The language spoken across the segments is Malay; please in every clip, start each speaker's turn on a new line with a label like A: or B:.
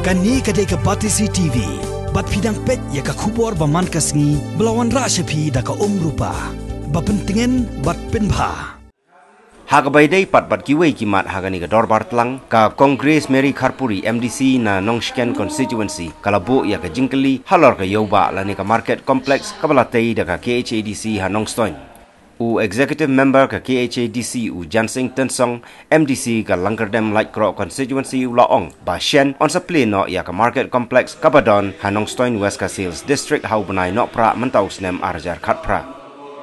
A: Kani kadai ke Batisi TV. Bat pidang pet ya ka kubor baman kasngi belawan rasyapi da ka rupa. Bapentingan bat penpa.
B: Hagabai day pat kiway kimat hagani ka dorbar tlang ka Kongres Mary Kharpuri MDC na Nongstoiñ constituency kalabu ya ka jingkeli halor ka yoba lani ka market complex kabalatay da ka KHADC ha Nongstoiñ. U executive member ka KHADC u Jansing Tensong MDC ka Langkardem Light Crow constituency u Laong ba Shen on sa pleno ya ka market complex Kabadon ha Nongstoiñ West ka Sales District hau benai Nohprah mentau snem arjar khatpra.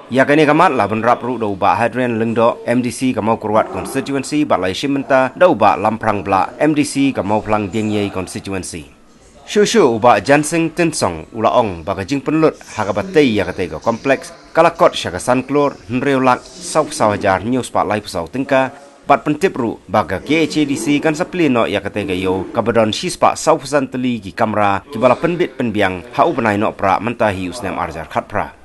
B: Ya kani kamat laban rap ru dau ba Hadrian Lengdo MDC ka mau kurwat constituency ba lai shimenta dau ba Lamprang Bla MDC ka mau plang Dingyay constituency. Shushu uba Jansing Tensong ulaong baga jing penlut hagabatay ya katega kompleks kalakot syaga sanklor nreulak saw-sawajar news pa lai pusau tingka bat pentip ru baga KHADC kan saplino ya katega yo kabadon shispa saw-pusan teli ki kamera ki bala penbit penbiang hau benai Nohprah mentahi usnem arjar khatpra.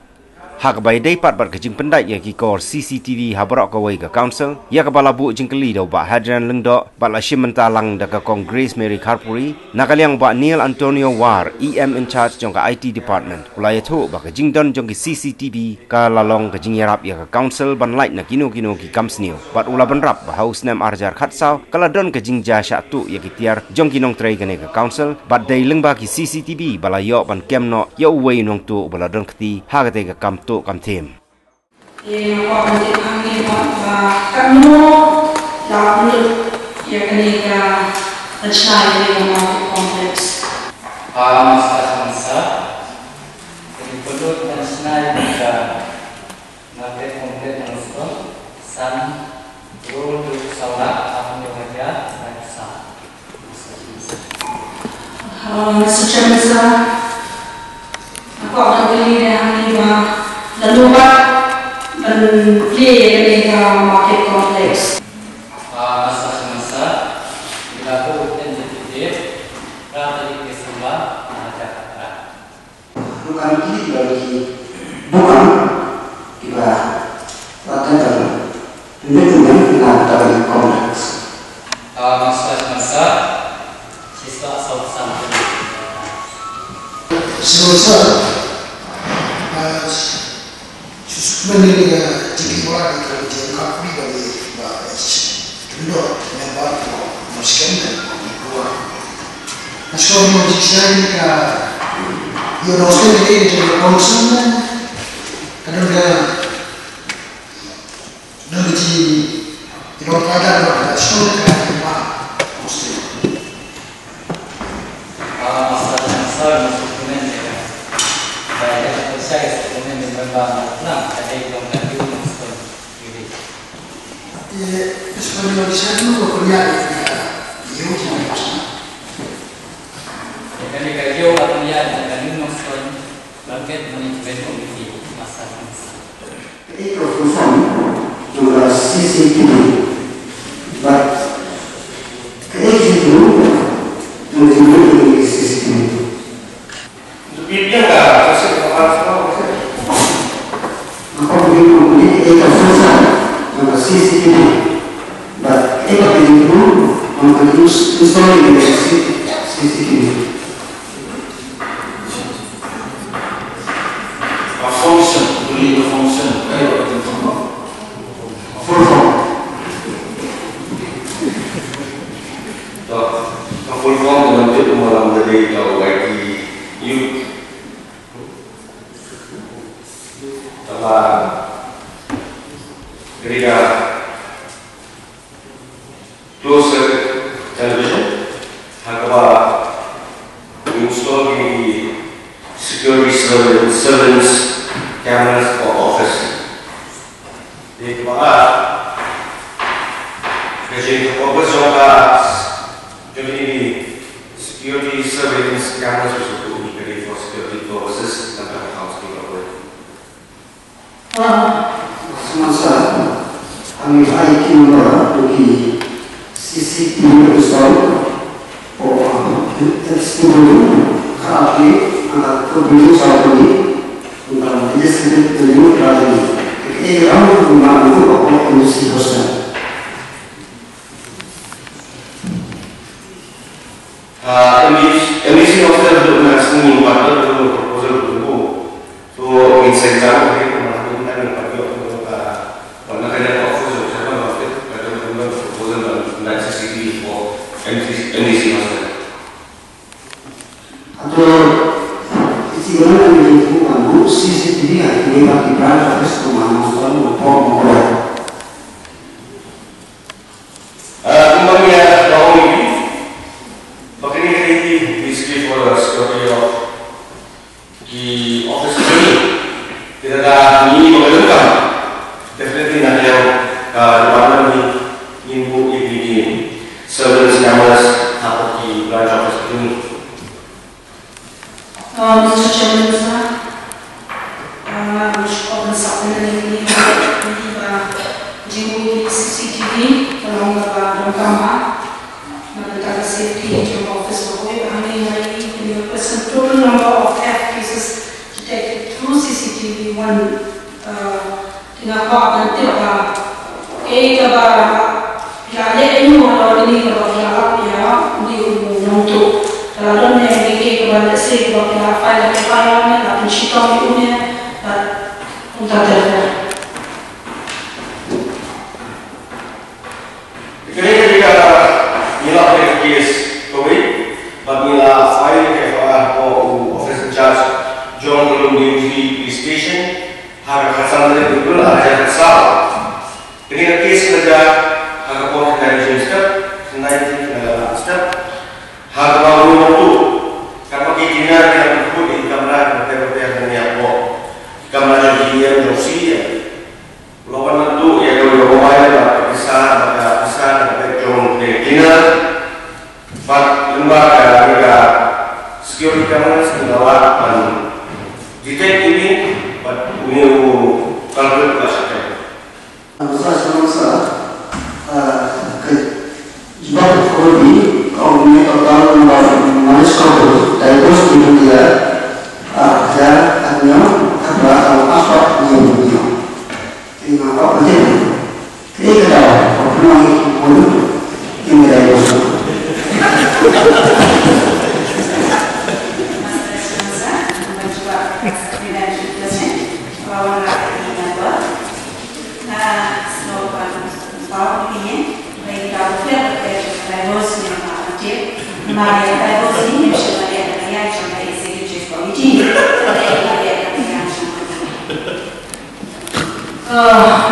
B: Hagabai day pat bat kejing pendai ya ki kor CCTV habarok kawai ke council ya ke bala bu jingkeli dau ba Hadrian Lengdo bat la shimenta lang da ka Kongres Mary Kharpuri nakaliang ba Neil Antonio War EM in charge jong ka IT department ulaya tu ba kejing don jong ki CCTV ka lalong kejing yarap ya ka council ban light na kino ki kamsnio bat ula ban rap ba haus nem arjar khatsau kala don kejing ja syatu ya ki tiar jong ki nong tray gane ka council bat day lengba ki CCTV bala yo ban kemno ya uwei nong tu bala don keti hagate ka kam tu kam tim.
C: Yang apa menjadi angin kamu dah menurut yang kini ke rencana yang market kompleks.
D: Masa jadi perlu rencana juga market kompleks yang sudah san dulu salah apa yang ada rasa.
C: Secara besar aku akan beli yang ini lalu dan Plie yang market kompleks.
D: Masa bila aku identitif, rata di kesemua ada.
E: Bukan ini bagi bukan kita lakukan ini dengan dari kompleks.
D: Masa siswa sausan.
F: Sebesar menilai jika orang itu jangka pribadi dulu memang mungkin dua. Naskah mujizat ka Nongstoiñ ini jadi konsumen kerana nanti orang kadang ada sekolah kan mesti.
D: Masa dokumen ya. Baik, saya dokumen memang nah ada yang nanti Nongstoiñ ini.
F: Sebenarnya saya dulu kuliah di Yogyakarta.
D: Kami kerja atau ya dengan Nongstoiñ bangkit manajemen komisi masa.
E: Itu khusus juga CCTV. But itu menjadi CCTV.
B: Dia enggak hasil apa-apa.
E: Aku beli itu khusus juga CCTV. But itu untuk installing CCTV.
G: Function, beli function, kayak itu semua.
E: Full form.
G: Full form dengan itu malam dari kau IT youth. Apa? Ketika close television, Kaba install the security surveillance cameras for office. Di mana kerja office juga jadi security surveillance cameras untuk diberi for security purposes dan house keluarga.
E: Semasa kami baik bagi CCTV install testimoni kami akan berburu saat ini untuk menjadi terlibat lagi. Orang mengambil apa industri hostel.
G: MDC hostel untuk mengasih partner untuk proposal tersebut. So, inside jam hari kemarin kita mendapat untuk warna kena proposal siapa hostel ada proposal dan CCTV for MDC hostel.
E: Atau istilah yang bukan CCTV yang dipakai pada restoran atau mall.
G: Kembali tahun ini, pakai ini basically for the security of the office ini. Kita dah ini mengenalkan, definitely nanti yang department ini input ini surveillance cameras atau di branch office ini.
C: Mr. Chairman, sir, which opens up in the evening, CCTV along with Kaba, Data Safety in Office of Web, the total number of theft cases detected through CCTV one tinggal dan tiap Kaba ya ini orang ini kalau ya di untuk kalau ni kita kepada si kalau file ni kalau cerita ni untuk terus.
G: Ketika nilai kes COVID, apabila file KFR atau office in charge John belum diuji di station, harga kasar dari itu ada kasar. Ketika kes kerja harga pos dari step, senai step, harga baru itu, karena kita yang ikut di kamera berbeda dengan yang kamera jadi dosi, lawan itu ya kalau mobile besar but lembaga security cameras adalah detect ini, but punya kalkulasi besar.
E: Masa sebab COVID kalau total manis COVID dari terus di dia ada hanya Kaba atau apa yang ini apa penting ini kita perlu ini dari itu.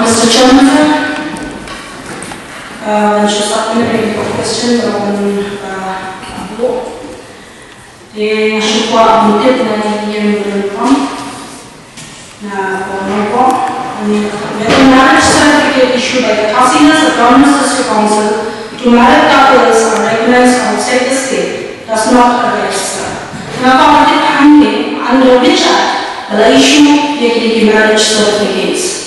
C: Mr. Chairman, just supplementary question on book. The Shukwa Mutit na yung Nohprah, the marriage certificate issued by the Casinas Autonomous District Council to married couples are recognized outside the state does not register. Now, under which act will issue the marriage certificates?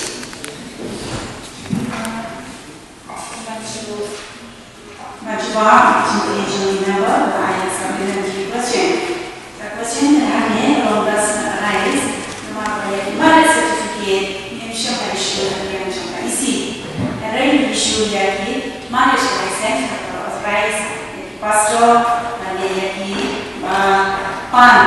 H: Pastor, PAN,